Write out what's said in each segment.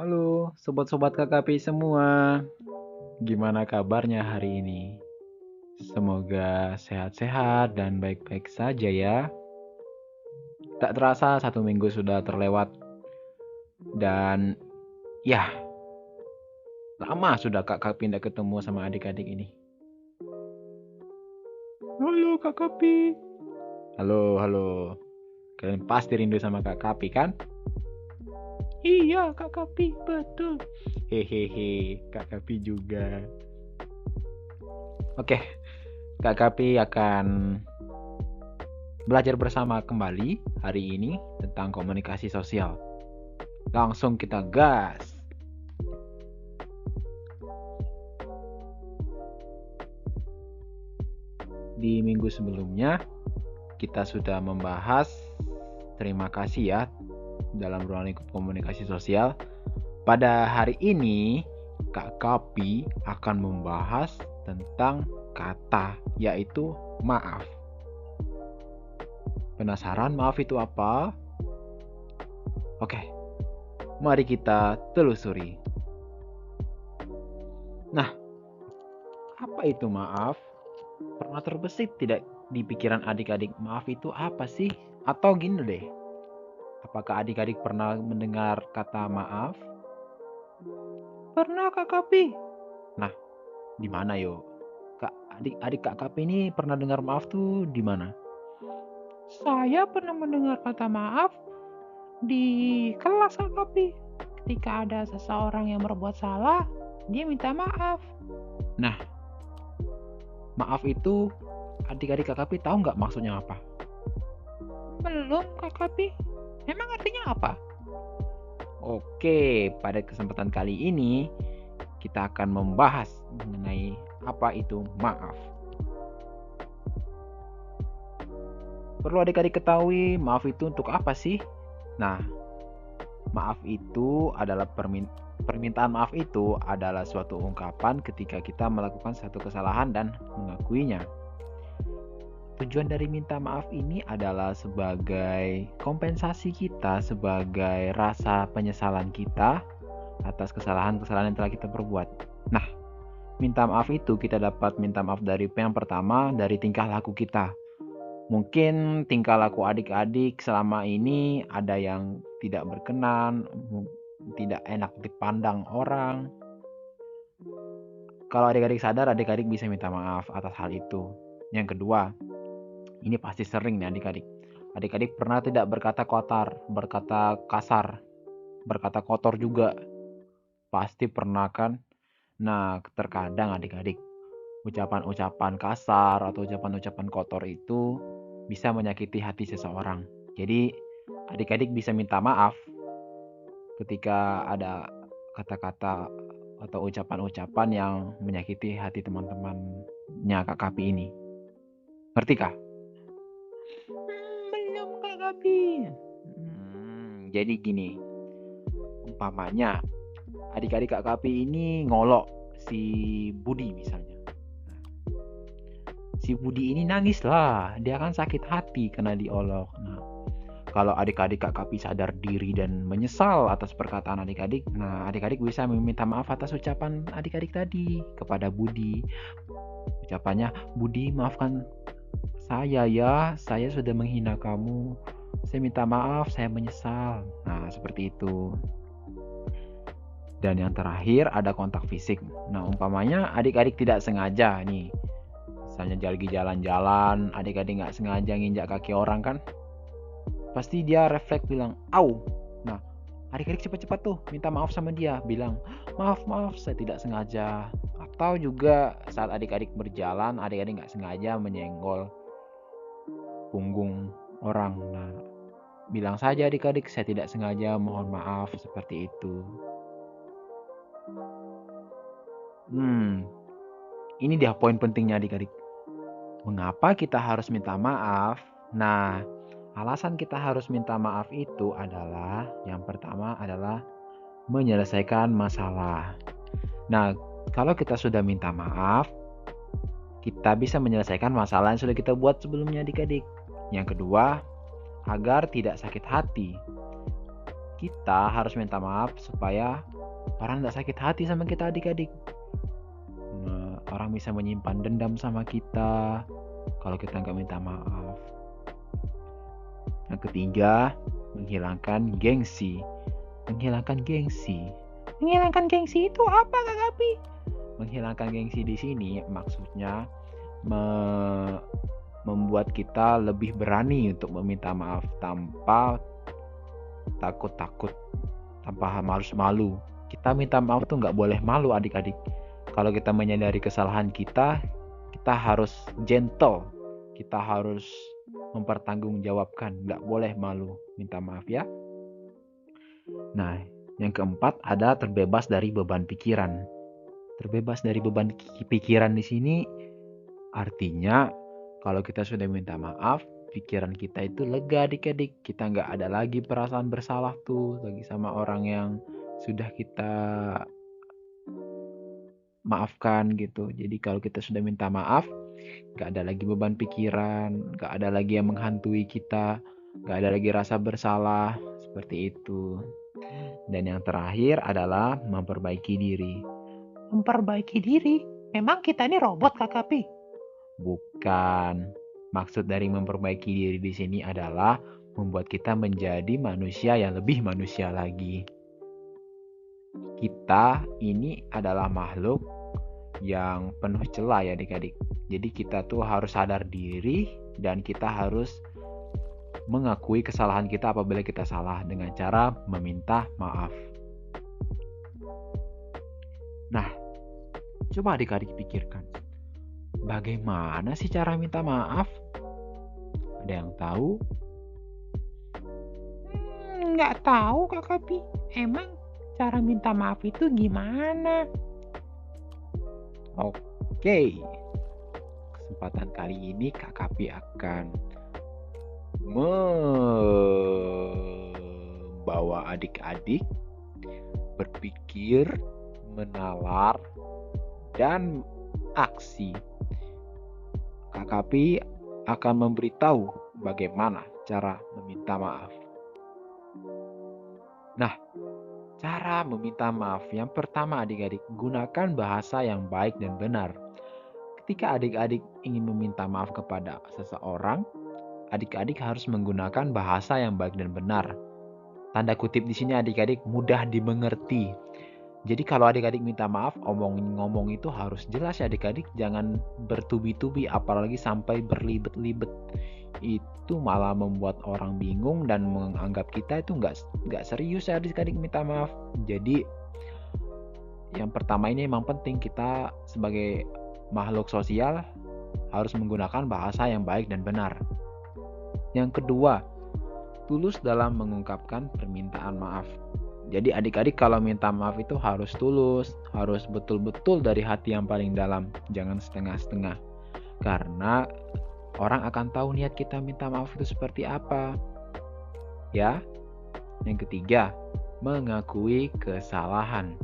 Halo, sobat-sobat KKP semua. Gimana kabarnya hari ini? Semoga sehat-sehat dan baik-baik saja ya. Tak terasa 1 minggu sudah terlewat dan ya lama sudah Kak pindah ketemu sama adik-adik ini. Halo Kak Kapi. Halo, halo. Kalian pasti rindu sama Kak Kapi kan? Iya Kak Kapi, betul. Hehehe, Kak Kapi juga. Oke, Kak Kapi akan belajar bersama kembali hari ini tentang komunikasi sosial. Langsung kita gas. Di minggu sebelumnya kita sudah membahas, terima kasih ya, dalam ruang lingkup komunikasi sosial. Pada hari ini Kak Kapi akan membahas tentang kata, yaitu maaf. Penasaran maaf itu apa? Oke, mari kita telusuri. Nah, apa itu maaf? Pernah terbesit tidak di pikiran adik-adik maaf itu apa sih? Atau gini deh, apakah adik-adik pernah mendengar kata maaf? Pernah Kak Kapi. Nah, di mana yo? Adik-adik Kak Kapi ini pernah dengar maaf tuh di mana? Saya pernah mendengar kata maaf di kelas Kak Kapi. Ketika ada seseorang yang berbuat salah, dia minta maaf. Nah, maaf itu adik-adik Kak Kapi tahu nggak maksudnya apa? Belum Kak Kapi. Emang artinya apa? Oke, pada kesempatan kali ini kita akan membahas mengenai apa itu maaf. Perlu adik-adik ketahui maaf itu untuk apa sih? Nah, maaf itu adalah permintaan maaf itu adalah suatu ungkapan ketika kita melakukan satu kesalahan dan mengakuinya. Tujuan dari minta maaf ini adalah sebagai kompensasi kita, sebagai rasa penyesalan kita atas kesalahan-kesalahan yang telah kita perbuat. Nah, minta maaf itu kita dapat minta maaf dari yang pertama, dari tingkah laku kita. Mungkin tingkah laku adik-adik selama ini ada yang tidak berkenan, tidak enak dipandang orang. Kalau adik-adik sadar, adik-adik bisa minta maaf atas hal itu. Yang kedua, ini pasti sering nih adik-adik. Adik-adik pernah tidak berkata kotor, berkata kasar, berkata kotor juga. Pasti pernah kan? Nah, terkadang adik-adik ucapan-ucapan kasar atau ucapan-ucapan kotor itu bisa menyakiti hati seseorang. Jadi, adik-adik bisa minta maaf ketika ada kata-kata atau ucapan-ucapan yang menyakiti hati teman-temannya Kak Kapi ini. Ngerti kah? Belum Kak Kapi. Jadi gini, umpamanya adik-adik Kak Kapi ini ngolok si Budi misalnya. Si Budi ini nangis lah, dia kan sakit hati karena diolok. Nah, kalau adik-adik Kak Kapi sadar diri dan menyesal atas perkataan adik-adik, nah adik-adik bisa meminta maaf atas ucapan adik-adik tadi kepada Budi. Ucapannya, Budi maafkan saya ya, saya sudah menghina kamu. Saya minta maaf, saya menyesal. Nah, seperti itu. Dan yang terakhir ada kontak fisik. Nah, umpamanya adik-adik tidak sengaja nih. Misalnya lagi jalan-jalan, adik-adik nggak sengaja nginjak kaki orang kan. Pasti dia refleks bilang, au. Nah, adik-adik cepat-cepat tuh minta maaf sama dia. Bilang, maaf, saya tidak sengaja. Atau juga saat adik-adik berjalan, adik-adik nggak sengaja menyenggol punggung orang. Nah, bilang saja adik-adik, saya tidak sengaja, mohon maaf, seperti itu. Ini dia poin pentingnya adik-adik. Mengapa kita harus minta maaf? Nah, alasan kita harus minta maaf itu adalah, yang pertama adalah menyelesaikan masalah. Nah, kalau kita sudah minta maaf, kita bisa menyelesaikan masalah yang sudah kita buat sebelumnya adik-adik. Yang kedua, agar tidak sakit hati. kita harus minta maaf supaya orang tidak sakit hati sama kita adik-adik. Nah, orang bisa menyimpan dendam sama kita kalau kita nggak minta maaf. Yang ketiga, menghilangkan gengsi. Menghilangkan gengsi. Menghilangkan gengsi itu apa, Kak Kapi? Menghilangkan gengsi di sini maksudnya membuat kita lebih berani untuk meminta maaf tanpa takut-takut, tanpa harus malu. Kita minta maaf tuh nggak boleh malu adik-adik. Kalau kita menyadari kesalahan kita harus gentle, kita harus mempertanggungjawabkan, nggak boleh malu minta maaf ya. Nah, yang keempat ada terbebas dari beban pikiran. Terbebas dari beban pikiran di sini artinya kalau kita sudah minta maaf, pikiran kita itu lega adik-adik. Kita nggak ada lagi perasaan bersalah tuh lagi sama orang yang sudah kita maafkan gitu. Jadi kalau kita sudah minta maaf, nggak ada lagi beban pikiran, nggak ada lagi yang menghantui kita, nggak ada lagi rasa bersalah, seperti itu. Dan yang terakhir adalah memperbaiki diri. Memperbaiki diri? Memang kita ini robot, Kak Kapi? Bukan. Maksud dari memperbaiki diri di sini adalah membuat kita menjadi manusia yang lebih manusia lagi. Kita ini adalah makhluk yang penuh celah ya adik-adik. Jadi kita tuh harus sadar diri dan kita harus mengakui kesalahan kita apabila kita salah dengan cara meminta maaf. Nah, coba adik-adik pikirkan. Bagaimana sih cara minta maaf? Ada yang tahu? Nggak tahu Kak Kapi. Emang cara minta maaf itu gimana? Oke. Kesempatan kali ini Kak Kapi akan membawa adik-adik berpikir, menalar, dan aksi. Kak Kapi akan memberitahu bagaimana cara meminta maaf. Nah, cara meminta maaf yang pertama adik-adik, gunakan bahasa yang baik dan benar. Ketika adik-adik ingin meminta maaf kepada seseorang, adik-adik harus menggunakan bahasa yang baik dan benar. Tanda kutip di sini adik-adik mudah dimengerti. Jadi kalau adik-adik minta maaf, ngomong itu harus jelas ya adik-adik. Jangan bertubi-tubi, apalagi sampai berlibet-libet. Itu malah membuat orang bingung dan menganggap kita itu nggak serius ya adik-adik minta maaf. Jadi yang pertama ini memang penting, kita sebagai makhluk sosial harus menggunakan bahasa yang baik dan benar. Yang kedua, tulus dalam mengungkapkan permintaan maaf. Jadi adik-adik kalau minta maaf itu harus tulus, harus betul-betul dari hati yang paling dalam, jangan setengah-setengah. Karena orang akan tahu niat kita minta maaf itu seperti apa. Ya. Yang ketiga, mengakui kesalahan.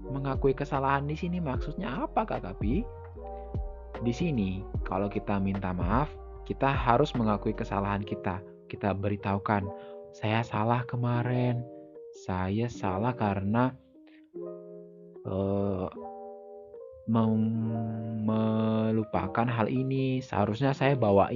Mengakui kesalahan di sini maksudnya apa Kak Kapi? Di sini kalau kita minta maaf, kita harus mengakui kesalahan kita. Kita beritahukan, saya salah kemarin. Saya salah karena melupakan hal ini. Seharusnya saya bawa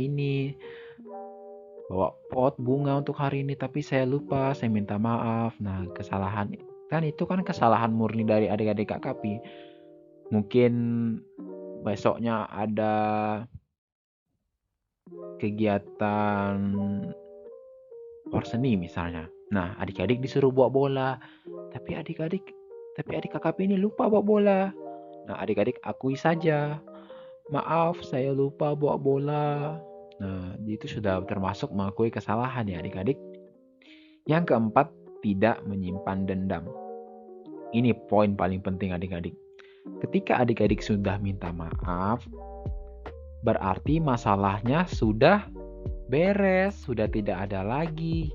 pot bunga untuk hari ini, tapi saya lupa, saya minta maaf. Nah, kesalahan kan itu kan kesalahan murni dari adik-adik Kak Kapi. Mungkin besoknya ada kegiatan porseni misalnya. Nah, adik-adik disuruh bawa bola, tapi adik kakak ini lupa bawa bola. Nah, adik-adik akui saja, maaf saya lupa bawa bola. Nah, itu sudah termasuk mengakui kesalahan ya adik-adik. Yang keempat, tidak menyimpan dendam. Ini poin paling penting adik-adik. Ketika adik-adik sudah minta maaf, berarti masalahnya sudah beres, sudah tidak ada lagi.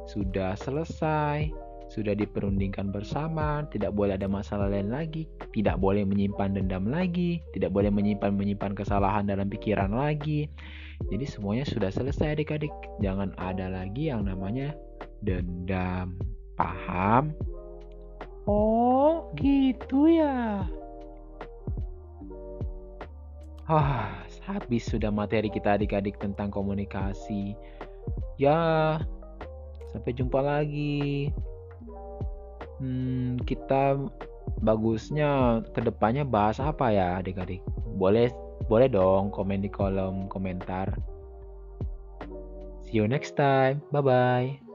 Sudah selesai, sudah diperundingkan bersama, tidak boleh ada masalah lain lagi, tidak boleh menyimpan dendam lagi, tidak boleh menyimpan kesalahan dalam pikiran lagi. Jadi semuanya sudah selesai adik-adik. Jangan ada lagi yang namanya dendam. Paham? Oh, gitu ya. Habis sudah materi kita adik-adik tentang komunikasi. Ya, sampai jumpa lagi. Kita bagusnya kedepannya bahas apa ya adik-adik? Boleh boleh dong komen di kolom komentar. See you next time. Bye-bye.